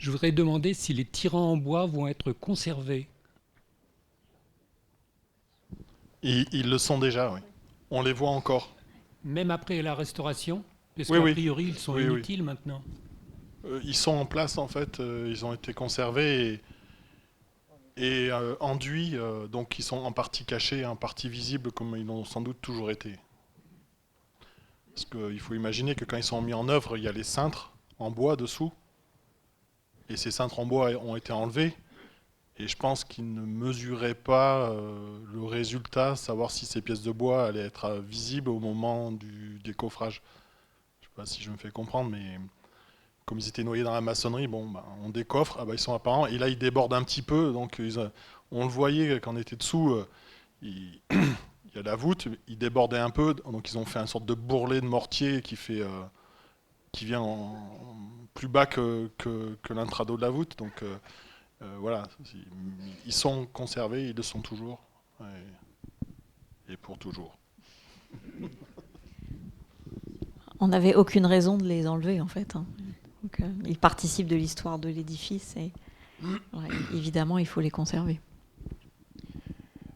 Je voudrais demander si les tirants en bois vont être conservés. Ils le sont déjà, oui. On les voit encore. Même après la restauration, parce Oui, qu'a oui. priori ils sont Oui, oui. inutiles maintenant. Ils sont en place, en fait. Ils ont été conservés et enduits. Donc, ils sont en partie cachés, en partie visibles, comme ils l'ont sans doute toujours été. Parce qu'il faut imaginer que quand ils sont mis en œuvre, il y a les cintres en bois dessous. Et ces cintres en bois ont été enlevés. Et je pense qu'ils ne mesuraient pas le résultat, savoir si ces pièces de bois allaient être visibles au moment du décoffrage. Je ne sais pas si je me fais comprendre, mais comme ils étaient noyés dans la maçonnerie, bon, bah, on décoffre, ah bah, ils sont apparents. Et là, ils débordent un petit peu. Donc, on le voyait quand on était dessous. Il y a la voûte, ils débordaient un peu. Donc, ils ont fait une sorte de bourrelet de mortier qui vient plus bas que l'intrado de la voûte. Donc, voilà, ils sont conservés, ils le sont toujours, et pour toujours. On n'avait aucune raison de les enlever, en fait, hein. Donc, ils participent de l'histoire de l'édifice et ouais, évidemment, il faut les conserver.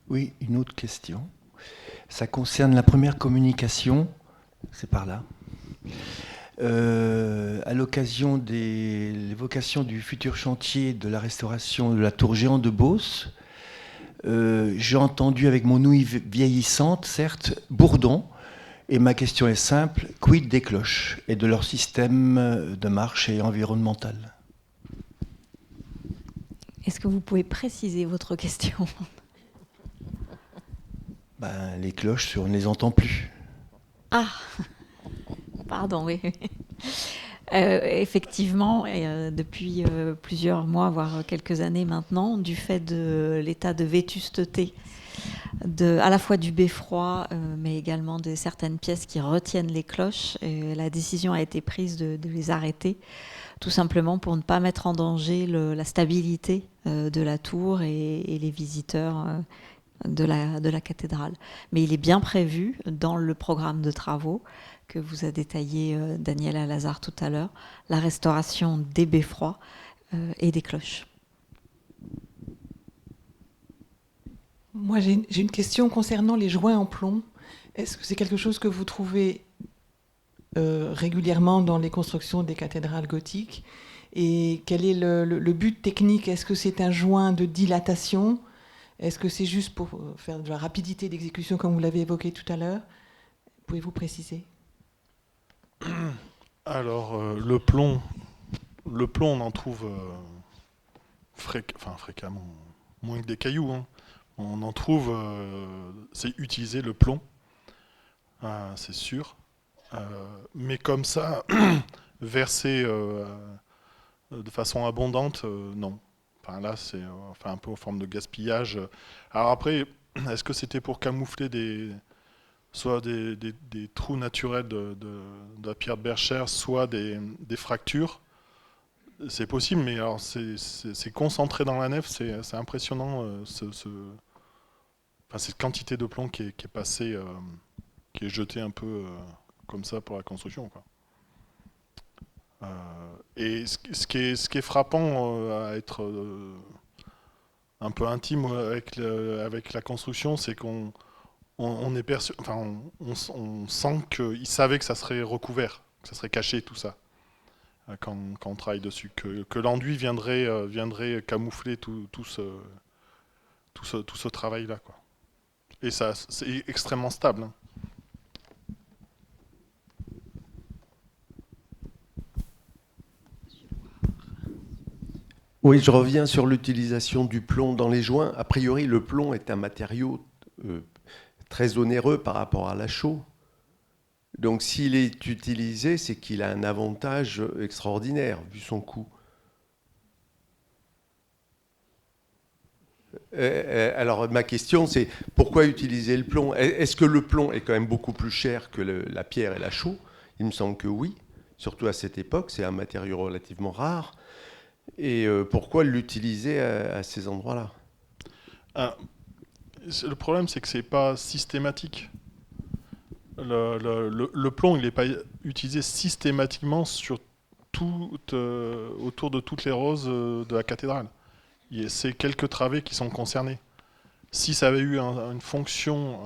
Oui, une autre question. Ça concerne la première communication. C'est par là. À l'occasion de l'évocation du futur chantier de la restauration de la tour géante de Beauce, j'ai entendu avec mon ouïe vieillissante, certes, Bourdon. Et ma question est simple, quid des cloches et de leur système de marche et environnemental? Est-ce que vous pouvez préciser votre question? Ben, les cloches, on ne les entend plus. Ah, pardon, oui. Effectivement, depuis plusieurs mois, voire quelques années maintenant, du fait de l'état de vétusteté à la fois du beffroi, mais également de certaines pièces qui retiennent les cloches, la décision a été prise de les arrêter, tout simplement pour ne pas mettre en danger la stabilité de la tour et les visiteurs de la cathédrale. Mais il est bien prévu dans le programme de travaux que vous a détaillé Daniel Alazard tout à l'heure, la restauration des beffrois et des cloches. Moi, j'ai une question concernant les joints en plomb. Est-ce que c'est quelque chose que vous trouvez régulièrement dans les constructions des cathédrales gothiques? Et quel est le but technique? Est-ce que c'est un joint de dilatation? Est-ce que c'est juste pour faire de la rapidité d'exécution, comme vous l'avez évoqué tout à l'heure? Pouvez-vous préciser? Alors, le plomb, on en trouve fréquemment, moins que des cailloux, hein. On en trouve, c'est utiliser le plomb, c'est sûr. Mais comme ça, verser de façon abondante, non. Enfin, là, c'est un peu en forme de gaspillage. Alors après, est-ce que c'était pour camoufler soit des trous naturels de la pierre de Berchères, soit des fractures? C'est possible, mais alors c'est concentré dans la nef, c'est impressionnant cette quantité de plomb qui est passée, qui est jetée un peu comme ça pour la construction, quoi. Et ce qui est frappant à être un peu intime avec la construction, c'est on est on sent qu'ils savaient que ça serait recouvert, que ça serait caché tout ça quand on travaille dessus, que l'enduit viendrait camoufler tout ce travail-là, quoi. Et ça, c'est extrêmement stable, hein. Oui, je reviens sur l'utilisation du plomb dans les joints. A priori, le plomb est un matériau très onéreux par rapport à la chaux. Donc s'il est utilisé, c'est qu'il a un avantage extraordinaire, vu son coût. Alors ma question, c'est pourquoi utiliser le plomb? Est-ce que le plomb est quand même beaucoup plus cher que la pierre et la chaux? Il me semble que oui, surtout à cette époque, c'est un matériau relativement rare. Et pourquoi l'utiliser à ces endroits-là? Le problème, c'est que c'est pas systématique. Le plomb, il n'est pas utilisé systématiquement sur autour de toutes les roses de la cathédrale. C'est quelques travées qui sont concernés. Si ça avait eu une fonction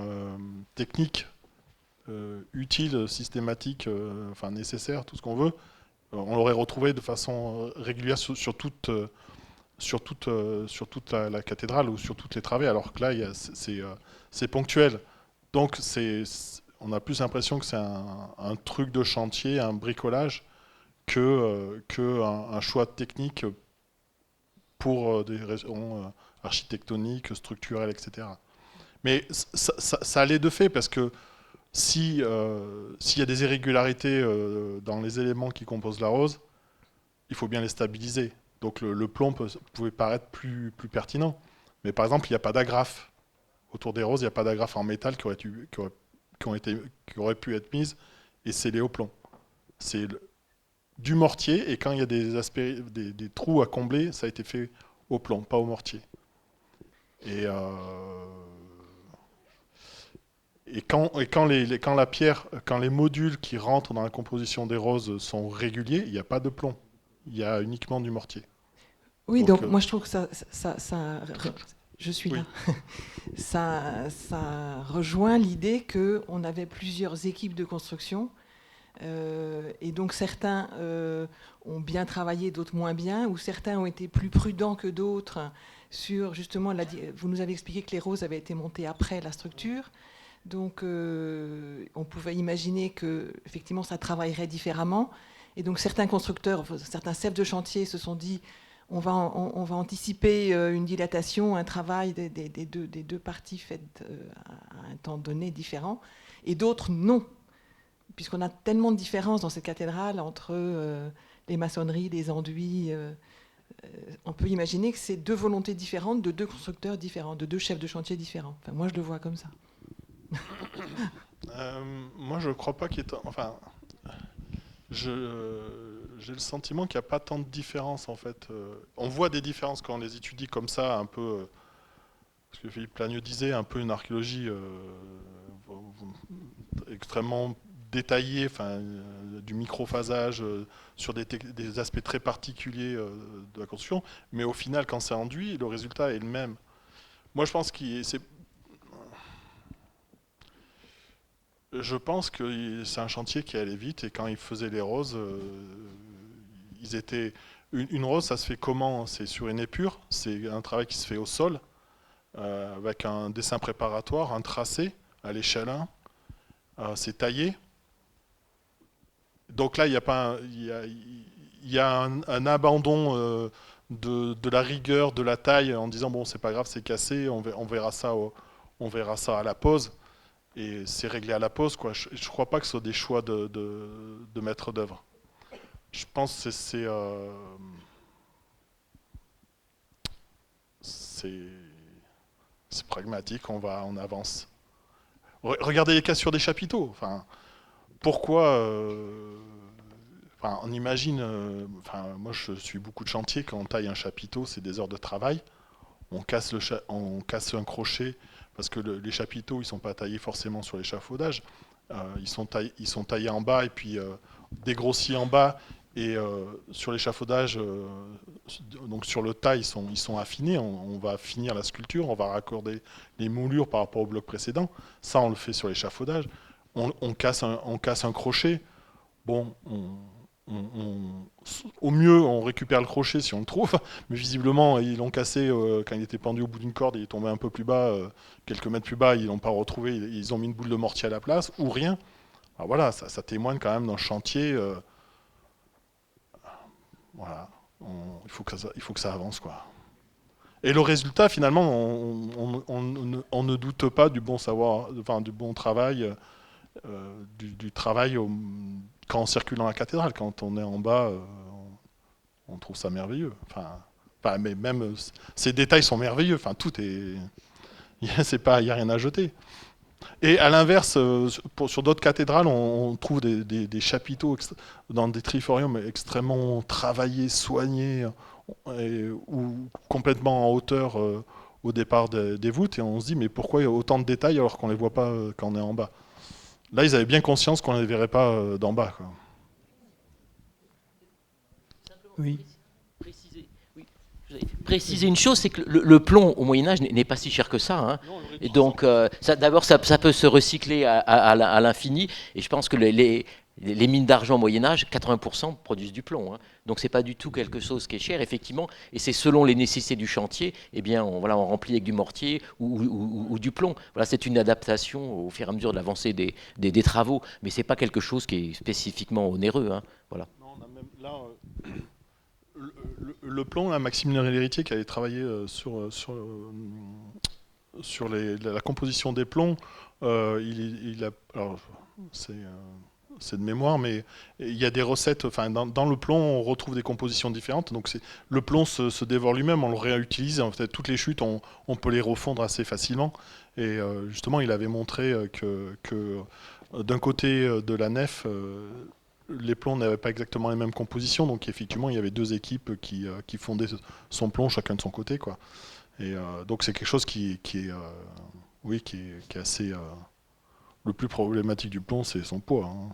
technique utile, systématique, enfin nécessaire, tout ce qu'on veut, on l'aurait retrouvé de façon régulière sur toute la cathédrale ou sur toutes les travées, alors que là, c'est ponctuel. Donc, on a plus l'impression que c'est un truc de chantier, un bricolage, un choix technique pour des raisons architectoniques, structurelles, etc. Mais ça allait de fait, parce que s'il y a des irrégularités dans les éléments qui composent la rose, il faut bien les stabiliser. Donc le plomb pouvait paraître plus pertinent. Mais par exemple, il n'y a pas d'agrafe. Autour des roses, il n'y a pas d'agrafe en métal qui aurait pu être mise et scellée au plomb. C'est du mortier, et quand il y a des trous à combler, ça a été fait au plomb, pas au mortier. Et quand la pierre, quand les modules qui rentrent dans la composition des roses sont réguliers, il n'y a pas de plomb. Il y a uniquement du mortier. Oui, donc moi je trouve que ça je suis oui. là. ça rejoint l'idée qu'on avait plusieurs équipes de construction, et donc certains ont bien travaillé, d'autres moins bien, ou certains ont été plus prudents que d'autres sur justement, vous nous avez expliqué que les roses avaient été montées après la structure. Donc, on pouvait imaginer que effectivement, ça travaillerait différemment. Et donc, certains constructeurs, certains chefs de chantier se sont dit, on va anticiper une dilatation, un travail des deux parties faites à un temps donné différent. Et d'autres, non. Puisqu'on a tellement de différences dans cette cathédrale entre les maçonneries, les enduits. On peut imaginer que c'est deux volontés différentes de deux constructeurs différents, de deux chefs de chantier différents. Enfin, moi, je le vois comme ça. Moi, je ne crois pas qu'il y ait... Enfin, j'ai le sentiment qu'il n'y a pas tant de différences, en fait. On voit des différences quand on les étudie comme ça, un peu... ce que Philippe Plagneux disait, un peu une archéologie extrêmement détaillée, enfin, du microphasage, sur des aspects très particuliers de la construction. Mais au final, quand c'est enduit, le résultat est le même. Moi, je pense que c'est un chantier qui allait vite, et quand ils faisaient les roses, ils étaient... Une rose, ça se fait comment? C'est sur une épure, c'est un travail qui se fait au sol, avec un dessin préparatoire, un tracé à l'échelle 1, c'est taillé. Donc là, il y a un abandon de la rigueur, de la taille, en disant bon, c'est pas grave, c'est cassé, on verra ça à la pose. Et c'est réglé à la pose, quoi. Je ne crois pas que ce soit des choix de maître d'œuvre. Je pense que c'est pragmatique, on avance. Regardez les cassures des chapiteaux. Enfin, pourquoi on imagine... moi, je suis beaucoup de chantiers. Quand on taille un chapiteau, c'est des heures de travail. On casse un crochet, parce que les chapiteaux, ils ne sont pas taillés forcément sur l'échafaudage. Ils sont taillés en bas et puis dégrossis en bas. Et sur l'échafaudage, donc sur le tas, ils sont affinés. On va finir la sculpture, on va raccorder les moulures par rapport au bloc précédent. Ça, on le fait sur l'échafaudage. On casse un crochet. Bon, au mieux, on récupère le crochet si on le trouve, mais visiblement, ils l'ont cassé quand il était pendu au bout d'une corde, il est tombé un peu plus bas, quelques mètres plus bas, ils l'ont pas retrouvé, ils ont mis une boule de mortier à la place, ou rien. Alors voilà, ça témoigne quand même d'un chantier. Voilà, il faut que ça avance, quoi. Et le résultat, finalement, on ne doute pas du bon savoir, enfin du bon travail, du travail quand on circule dans la cathédrale. Quand on est en bas, on trouve ça merveilleux. Mais même ces détails sont merveilleux. Enfin, tout est, il y a rien à jeter. Et à l'inverse, sur d'autres cathédrales, on trouve des chapiteaux dans des triforiums extrêmement travaillés, soignés, ou complètement en hauteur au départ des voûtes, et on se dit mais pourquoi il y a autant de détails alors qu'on ne les voit pas quand on est en bas? Là, ils avaient bien conscience qu'on ne les verrait pas d'en bas, quoi. Oui. Préciser une chose, c'est que le plomb au Moyen-Âge n'est pas si cher que ça. Hein. Et donc, d'abord, ça peut se recycler à l'infini. Et je pense que les mines d'argent au Moyen-Âge, 80% produisent du plomb. Hein. Donc, ce n'est pas du tout quelque chose qui est cher, effectivement. Et c'est selon les nécessités du chantier, eh bien, on remplit avec du mortier ou du plomb. Voilà, c'est une adaptation au fur et à mesure de l'avancée des travaux. Mais ce n'est pas quelque chose qui est spécifiquement onéreux. Hein. Voilà. Non, on a même, là, le plomb, là, Maxime L'Héritier qui avait travaillé sur la composition des plombs, il a, alors, c'est de mémoire, mais il y a des recettes, enfin, dans le plomb, on retrouve des compositions différentes, donc le plomb se dévore lui-même, on le réutilise, en fait, toutes les chutes, on peut les refondre assez facilement, et justement, il avait montré que d'un côté de la nef, les plombs n'avaient pas exactement les mêmes compositions, donc effectivement il y avait deux équipes qui fondaient son plomb chacun de son côté, quoi. Et donc c'est quelque chose qui est assez le plus problématique du plomb, c'est son poids. Hein.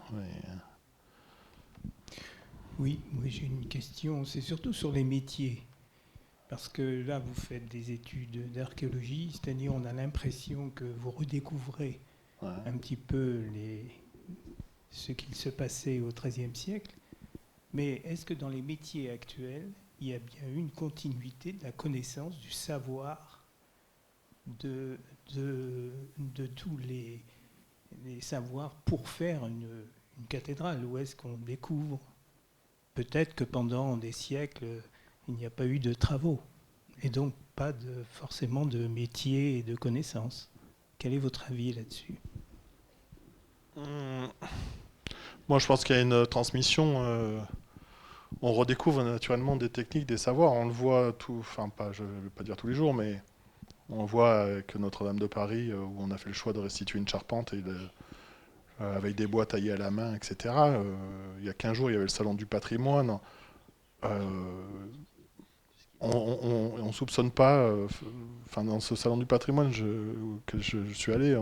Oui, j'ai une question, c'est surtout sur les métiers. Parce que là, vous faites des études d'archéologie, c'est-à-dire on a l'impression que vous redécouvrez un petit peu ce qu'il se passait au XIIIe siècle. Mais est-ce que dans les métiers actuels, il y a bien une continuité de la connaissance, du savoir, de tous les savoirs pour faire une cathédrale? Ou est-ce qu'on découvre peut-être que pendant des siècles, il n'y a pas eu de travaux et donc pas forcément de métier et de connaissances? Quel est votre avis là-dessus? Moi, je pense qu'il y a une transmission. On redécouvre naturellement des techniques, des savoirs. On le voit je ne vais pas dire tous les jours, mais on voit avec Notre-Dame de Paris, où on a fait le choix de restituer une charpente avec des bois taillés à la main, etc. Il y a 15 jours, il y avait le Salon du patrimoine. On ne soupçonne pas, dans ce Salon du patrimoine que je suis allé,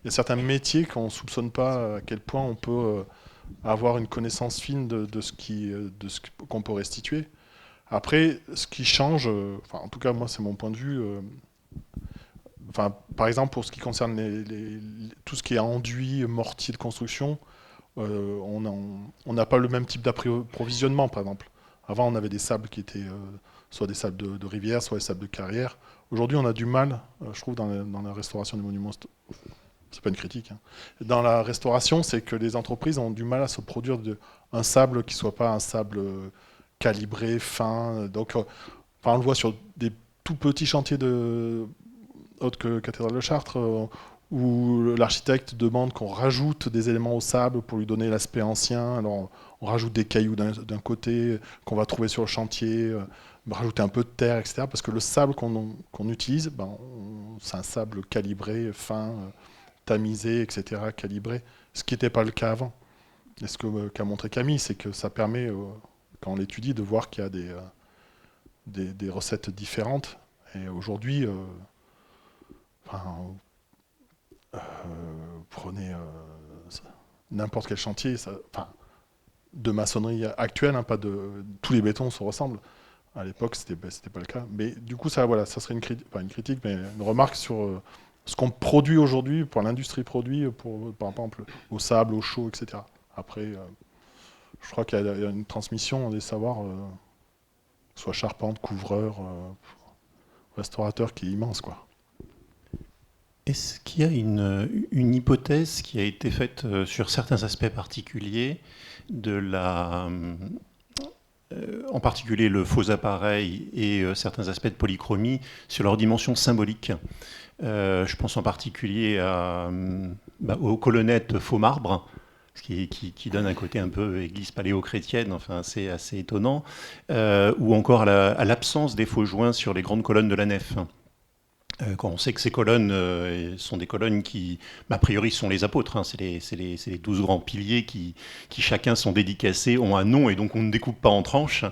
il y a certains métiers qu'on ne soupçonne pas à quel point on peut avoir une connaissance fine de ce qu'on peut restituer. Après, ce qui change, en tout cas moi c'est mon point de vue, par exemple pour ce qui concerne tout ce qui est enduit, mortier de construction, on n'a pas le même type d'approvisionnement par exemple. Avant on avait des sables qui étaient soit des sables de rivière, soit des sables de carrière. Aujourd'hui on a du mal, je trouve, dans la restauration des monuments. C'est pas une critique. Hein. Dans la restauration, c'est que les entreprises ont du mal à se produire un sable qui soit pas un sable calibré, fin. Donc, on le voit sur des tout petits chantiers autres que Cathédrale de Chartres, où l'architecte demande qu'on rajoute des éléments au sable pour lui donner l'aspect ancien. Alors, on rajoute des cailloux d'un côté qu'on va trouver sur le chantier, rajouter un peu de terre, etc. Parce que le sable qu'on utilise, c'est un sable calibré, fin. Tamisé, etc., calibré, ce qui n'était pas le cas avant. Et ce qu'a montré Camille, c'est que ça permet, quand on l'étudie, de voir qu'il y a des recettes différentes. Et aujourd'hui, prenez n'importe quel chantier, de maçonnerie actuelle, pas tous les bétons se ressemblent. À l'époque, c'était pas le cas. Mais du coup, ça serait une critique, mais une remarque sur ce qu'on produit aujourd'hui, pour l'industrie produit, par exemple au sable, au chaux, etc. Après, je crois qu'il y a une transmission des savoirs, soit charpente, couvreur, restaurateur, qui est immense, quoi. Est-ce qu'il y a une hypothèse qui a été faite sur certains aspects particuliers en particulier le faux appareil et certains aspects de polychromie, sur leur dimension symbolique? Je pense en particulier aux colonnettes faux marbre, qui donne un côté un peu église paléo-chrétienne, c'est assez étonnant, ou encore à l'absence des faux joints sur les grandes colonnes de la nef. Quand on sait que ces colonnes sont des colonnes qui, a priori, sont les apôtres, c'est les 12 grands piliers qui chacun sont dédicacés, ont un nom, et donc on ne découpe pas en tranches.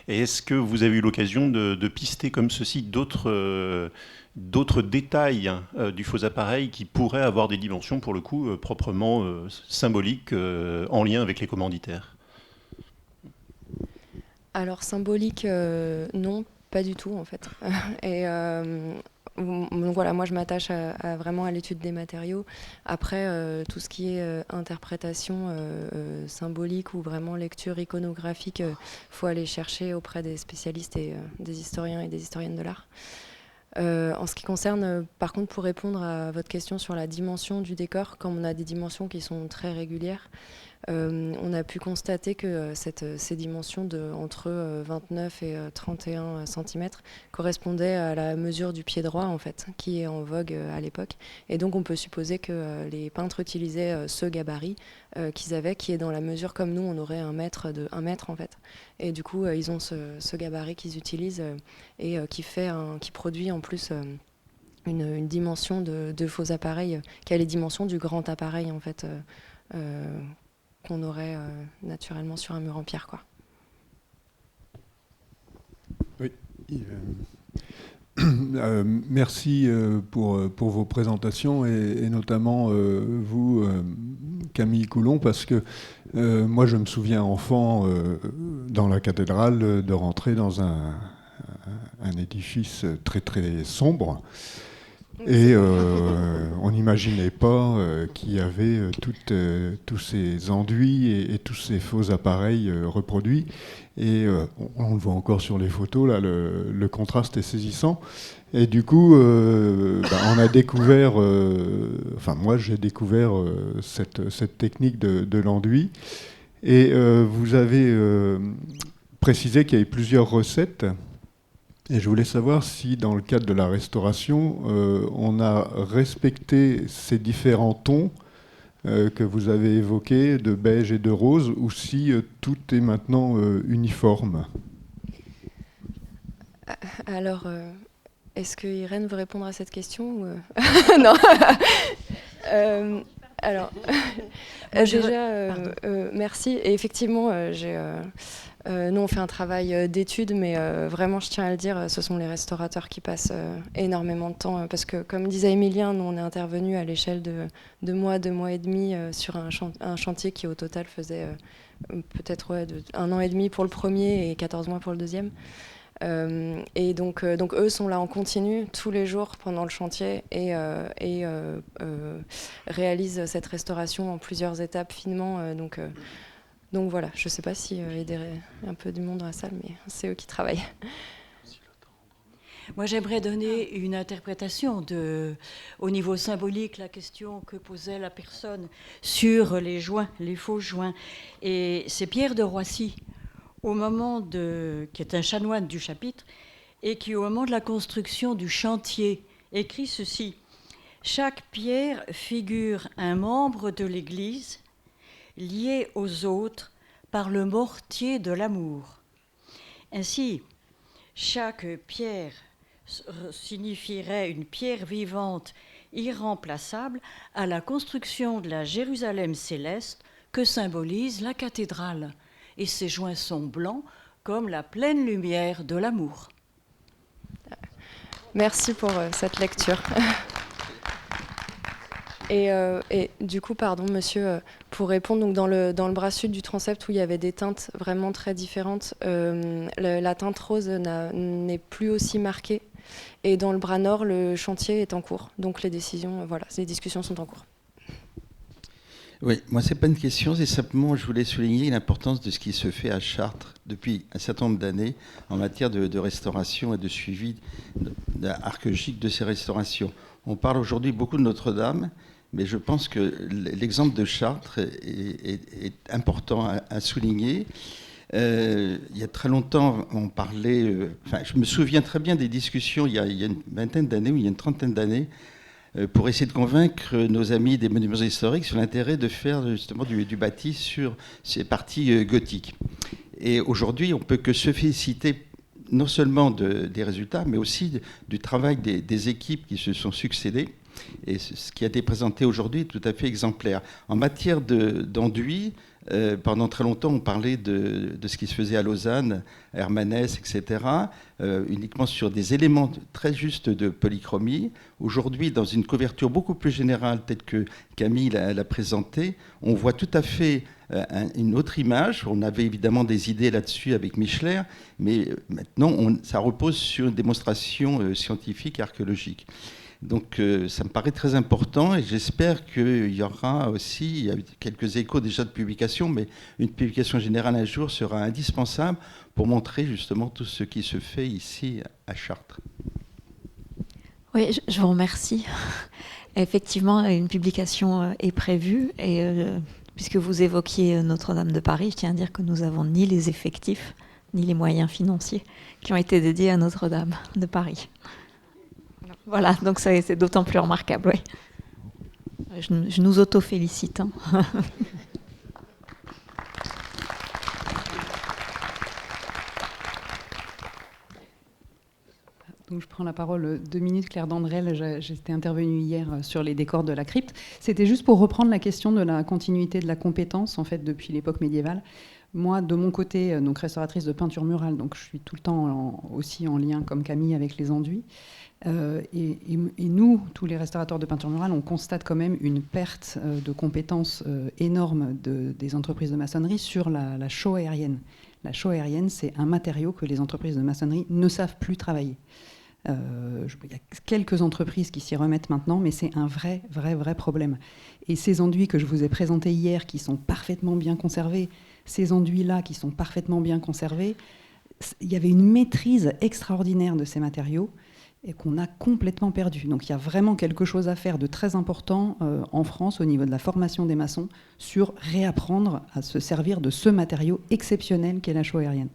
Et est-ce que vous avez eu l'occasion de pister comme ceci d'autres détails du faux appareil qui pourraient avoir des dimensions, pour le coup, proprement symboliques, en lien avec les commanditaires? Alors symbolique, non, pas du tout en fait. Et donc voilà, moi je m'attache vraiment à l'étude des matériaux. Après, tout ce qui est interprétation symbolique ou vraiment lecture iconographique, faut aller chercher auprès des spécialistes et des historiens et des historiennes de l'art. En ce qui concerne, par contre, pour répondre à votre question sur la dimension du décor, comme on a des dimensions qui sont très régulières, on a pu constater que ces dimensions entre 29 et 31 cm correspondaient à la mesure du pied droit, en fait, qui est en vogue à l'époque. Et donc, on peut supposer que les peintres utilisaient ce gabarit qu'ils avaient, qui est dans la mesure comme nous, on aurait 1 mètre de 1 mètre, en fait. Et du coup, ils ont ce gabarit qu'ils utilisent et qui produit en plus une dimension de faux appareil, qui a les dimensions du grand appareil, en fait, qu'on aurait naturellement sur un mur en pierre, quoi. Oui. Merci pour vos présentations et notamment vous, Camille Coulon, parce que moi je me souviens enfant dans la cathédrale de rentrer dans un édifice très très sombre. Et on n'imaginait pas qu'il y avait tous ces enduits et tous ces faux appareils reproduits. Et on le voit encore sur les photos, là, le contraste est saisissant. Et du coup, on a découvert, moi j'ai découvert cette technique de l'enduit. Et vous avez précisé qu'il y avait plusieurs recettes. Et je voulais savoir si, dans le cadre de la restauration, on a respecté ces différents tons que vous avez évoqués, de beige et de rose, ou si tout est maintenant uniforme. Alors, est-ce que Irène veut répondre à cette question ou non. Alors, déjà, merci. Et effectivement, nous, on fait un travail d'étude, mais vraiment, je tiens à le dire, ce sont les restaurateurs qui passent énormément de temps. Parce que, comme disait Émilien, nous, on est intervenu à l'échelle de 2 mois et demi sur un chantier qui, au total, faisait peut-être 1 an et demi pour le premier et 14 mois pour le deuxième. Et donc eux sont là en continu tous les jours pendant le chantier et réalisent cette restauration en plusieurs étapes finement. Donc voilà, je ne sais pas s'il y a un peu du monde dans la salle, mais c'est eux qui travaillent. Moi, j'aimerais donner une interprétation au niveau symbolique, la question que posait la personne sur les joints, les faux joints. Et c'est Pierre de Roissy, qui est un chanoine du chapitre, et qui, au moment de la construction du chantier, écrit ceci: « Chaque pierre figure un membre de l'Église lié aux autres par le mortier de l'amour. Ainsi, chaque pierre signifierait une pierre vivante irremplaçable à la construction de la Jérusalem céleste que symbolise la cathédrale. Et ces joints sont blancs comme la pleine lumière de l'amour. » Merci pour cette lecture. Et du coup, pardon, monsieur, pour répondre, donc dans le bras sud du transept où il y avait des teintes vraiment très différentes, la teinte rose n'est plus aussi marquée. Et dans le bras nord, le chantier est en cours. Donc les discussions sont en cours. Oui, moi, ce n'est pas une question, c'est simplement, je voulais souligner l'importance de ce qui se fait à Chartres depuis un certain nombre d'années en matière de restauration et de suivi archéologique de ces restaurations. On parle aujourd'hui beaucoup de Notre-Dame, mais je pense que l'exemple de Chartres est important à souligner. Il y a très longtemps, on parlait... je me souviens très bien des discussions il y a une vingtaine d'années ou il y a une trentaine d'années pour essayer de convaincre nos amis des monuments historiques sur l'intérêt de faire justement du bâti sur ces parties gothiques. Et aujourd'hui, on ne peut que se féliciter non seulement des résultats, mais aussi du travail des équipes qui se sont succédées. Et ce qui a été présenté aujourd'hui est tout à fait exemplaire. En matière d'enduit, pendant très longtemps, on parlait de ce qui se faisait à Lausanne, à Hermanès, etc., uniquement sur des éléments très justes de polychromie. Aujourd'hui, dans une couverture beaucoup plus générale, telle que Camille l'a présentée, on voit tout à fait une autre image. On avait évidemment des idées là-dessus avec Michler, mais maintenant, ça repose sur une démonstration scientifique et archéologique. Donc ça me paraît très important et j'espère qu'il y aura aussi, il y a eu quelques échos déjà de publications, mais une publication générale un jour sera indispensable pour montrer justement tout ce qui se fait ici à Chartres. Oui, je vous remercie. Effectivement, une publication est prévue et puisque vous évoquiez Notre-Dame de Paris, je tiens à dire que nous n'avons ni les effectifs ni les moyens financiers qui ont été dédiés à Notre-Dame de Paris. Voilà, donc c'est d'autant plus remarquable, oui. Je nous auto-félicite. Hein. Donc je prends la parole 2 minutes, Claire Dandrel. J'étais intervenue hier sur les décors de la crypte. C'était juste pour reprendre la question de la continuité de la compétence, en fait, depuis l'époque médiévale. Moi, de mon côté, donc restauratrice de peinture murale, donc je suis tout le temps aussi en lien, comme Camille, avec les enduits. Et nous, tous les restaurateurs de peinture murale, on constate quand même une perte de compétences énorme des entreprises de maçonnerie sur la chaux aérienne. La chaux aérienne, c'est un matériau que les entreprises de maçonnerie ne savent plus travailler. Il y a quelques entreprises qui s'y remettent maintenant, mais c'est un vrai problème. Et ces enduits que je vous ai présentés hier, qui sont parfaitement bien conservés, ces enduits-là qui sont parfaitement bien conservés, il y avait une maîtrise extraordinaire de ces matériaux et qu'on a complètement perdu. Donc il y a vraiment quelque chose à faire de très important en France au niveau de la formation des maçons sur réapprendre à se servir de ce matériau exceptionnel qu'est la chaux aérienne.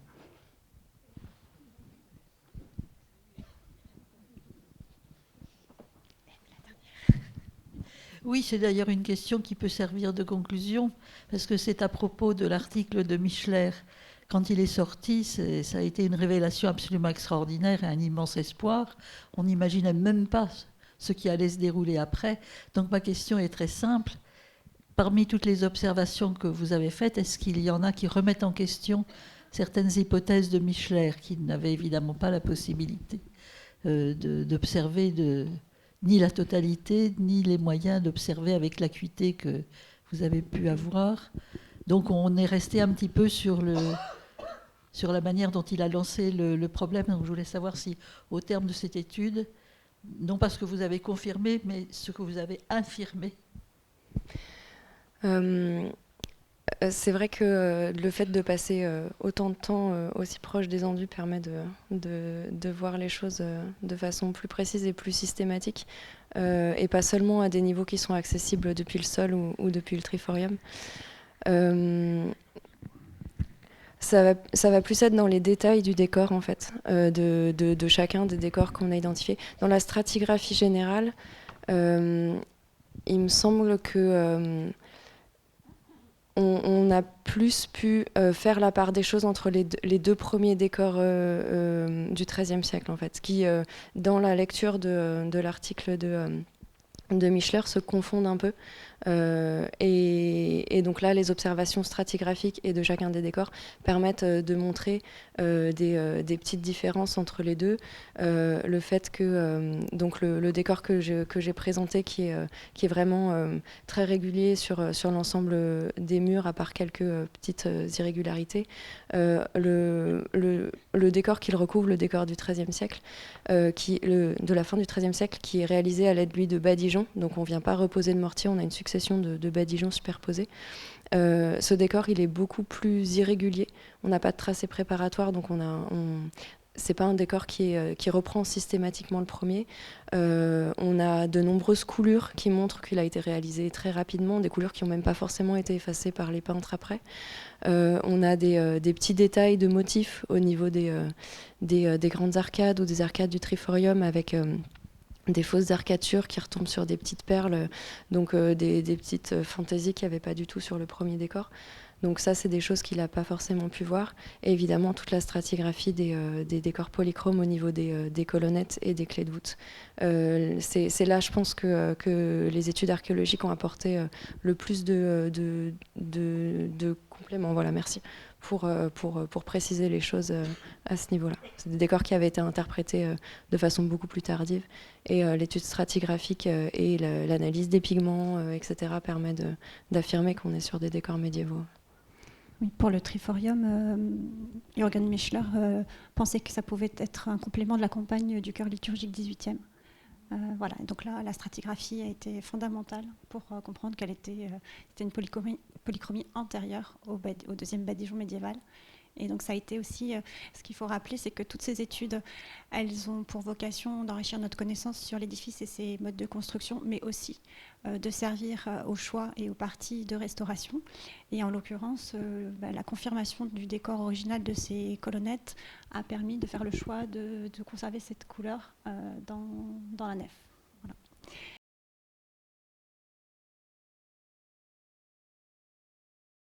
Oui, c'est d'ailleurs une question qui peut servir de conclusion, parce que c'est à propos de l'article de Michler. Quand il est sorti, ça a été une révélation absolument extraordinaire et un immense espoir. On n'imaginait même pas ce qui allait se dérouler après. Donc ma question est très simple. Parmi toutes les observations que vous avez faites, est-ce qu'il y en a qui remettent en question certaines hypothèses de Michler, qui n'avaient évidemment pas la possibilité d'observer ni la totalité, ni les moyens d'observer avec l'acuité que vous avez pu avoir. Donc on est resté un petit peu sur la manière dont il a lancé le problème. Donc je voulais savoir si, au terme de cette étude, non pas ce que vous avez confirmé, mais ce que vous avez infirmé. C'est vrai que le fait de passer autant de temps aussi proche des endus permet de voir les choses de façon plus précise et plus systématique, et pas seulement à des niveaux qui sont accessibles depuis le sol ou depuis le triforium. Ça va plus être dans les détails du décor, en fait, de chacun des décors qu'on a identifiés. Dans la stratigraphie générale, il me semble que on a plus pu faire la part des choses entre les deux premiers décors du XIIIe siècle, en fait, qui, dans la lecture de l'article de Michler, se confondent un peu. Et donc là, les observations stratigraphiques et de chacun des décors permettent de montrer des petites différences entre les deux. Le fait que donc le décor que j'ai présenté, qui est vraiment très régulier sur l'ensemble des murs, à part quelques petites irrégularités, le décor qu'il recouvre, le décor du XIIIe siècle, de la fin du XIIIe siècle, qui est réalisé à l'aide, lui, de badigeons. Donc on ne vient pas reposer le mortier, on a une succession de badigeons superposés. Ce décor, il est beaucoup plus irrégulier. On n'a pas de tracé préparatoire, donc c'est pas un décor qui reprend systématiquement le premier. On a de nombreuses coulures qui montrent qu'il a été réalisé très rapidement, des coulures qui n'ont même pas forcément été effacées par les peintres après. On a des petits détails de motifs au niveau des grandes arcades ou des arcades du triforium, avec des fausses arcatures qui retombent sur des petites perles, donc des petites fantaisies qu'il n'y avait pas du tout sur le premier décor. Donc ça, c'est des choses qu'il n'a pas forcément pu voir. Et évidemment, toute la stratigraphie des décors polychromes au niveau des colonnettes et des clés de voûte. C'est là, je pense, que les études archéologiques ont apporté le plus de compléments. Voilà, merci. Pour préciser les choses à ce niveau-là. C'est des décors qui avaient été interprétés de façon beaucoup plus tardive. Et l'étude stratigraphique et l'analyse des pigments, etc., permet d'affirmer qu'on est sur des décors médiévaux. Oui, pour le triforium, Jürgen Michler pensait que ça pouvait être un complément de la campagne du chœur liturgique 18e. Voilà. Donc là, la stratigraphie a été fondamentale pour comprendre qu'elle était une polychromie antérieure au deuxième badigeon médiéval. Et donc ça a été aussi, ce qu'il faut rappeler, c'est que toutes ces études, elles ont pour vocation d'enrichir notre connaissance sur l'édifice et ses modes de construction, mais aussi de servir au choix et aux parties de restauration. Et en l'occurrence, la confirmation du décor original de ces colonnettes a permis de faire le choix de conserver cette couleur dans la nef. Voilà.